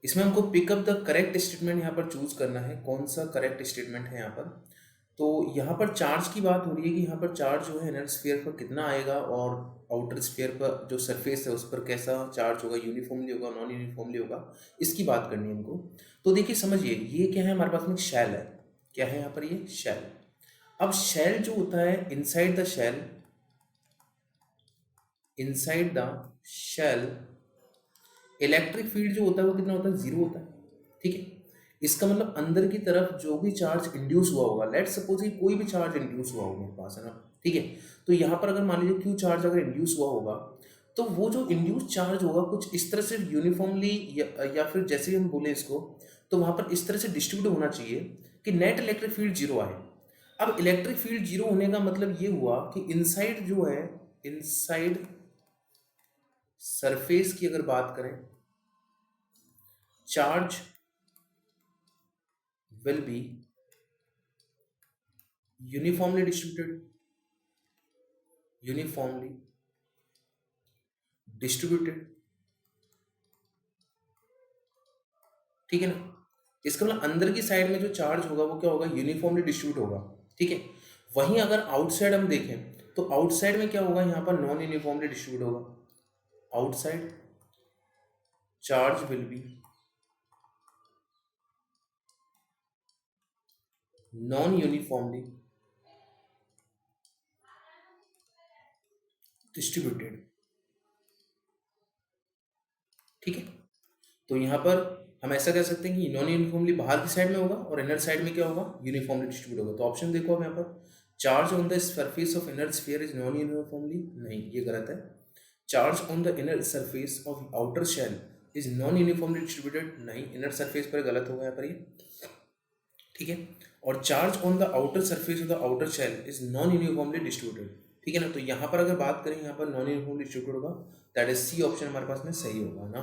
इसमें हमको pick up the correct statement यहाँ पर चूज करना है, कौन सा करेक्ट स्टेटमेंट है यहाँ पर। तो यहाँ पर चार्ज की बात हो रही है कि यहाँ पर चार्ज जो है इनर स्फीयर पर कितना आएगा और आउटर स्फीयर पर जो सरफेस है उस पर कैसा चार्ज होगा, यूनिफॉर्मली होगा, नॉन यूनिफॉर्मली होगा, इसकी बात करनी है हमको। तो देखिए समझिए, ये क्या है, हमारे पास में शेल है। क्या है यहाँ पर, ये शेल। अब शेल जो होता है, inside the shell, inside the shell electric field जो होता है वो कितना होता है, जीरो होता है। ठीक है, इसका मतलब अंदर की तरफ जो भी चार्ज इंड्यूस हुआ होगा, लेट सपोज कि कोई भी चार्ज इंड्यूस हुआ होगा मेरे पास, है ना। ठीक है, तो यहाँ पर अगर मान लीजिए क्यू चार्ज अगर इंड्यूस हुआ होगा, तो वो जो इंड्यूस चार्ज होगा कुछ इस तरह से यूनिफॉर्मली या फिर जैसे ही हम बोले इसको, तो वहाँ पर इस तरह से डिस्ट्रीब्यूट होना चाहिए कि नेट इलेक्ट्रिक फील्ड जीरो आए। अब इलेक्ट्रिक फील्ड जीरो होने का मतलब ये हुआ कि इनसाइड जो है, इनसाइड सरफेस की अगर बात करें, charge will be uniformly distributed, uniformly distributed। ठीक है ना, इसका मतलब अंदर की साइड में जो चार्ज होगा वो क्या होगा, यूनिफॉर्मली डिस्ट्रीब्यूट होगा। ठीक है, वहीं अगर आउटसाइड हम देखें तो आउटसाइड में क्या होगा, यहाँ पर नॉन यूनिफॉर्मली डिस्ट्रीब्यूट होगा। Outside charge will be non uniformly distributed. ठीक है, तो यहाँ पर हम ऐसा कह सकते हैं कि नॉन यूनिफॉर्मली बाहर की साइड में होगा और इनर साइड में क्या होगा, यूनिफॉर्मली डिस्ट्रीब्यूट होगा। तो ऑप्शन देखो अब यहाँ पर, charge on the surface of inner sphere is non uniformly, नहीं ये गलत है। Charge on the inner surface of outer shell is non uniformly distributed, नहीं इनर सरफेस पर गलत होगा यहाँ पर ये। ठीक है, और charge on the outer surface of the outer shell is non uniformly distributed. ठीक है ना, तो यहाँ पर अगर बात करें, यहाँ पर नॉन यूनिफॉर्मली डिस्ट्रीब्यूटेड होगा, दैट इज सी ऑप्शन हमारे पास में सही होगा ना।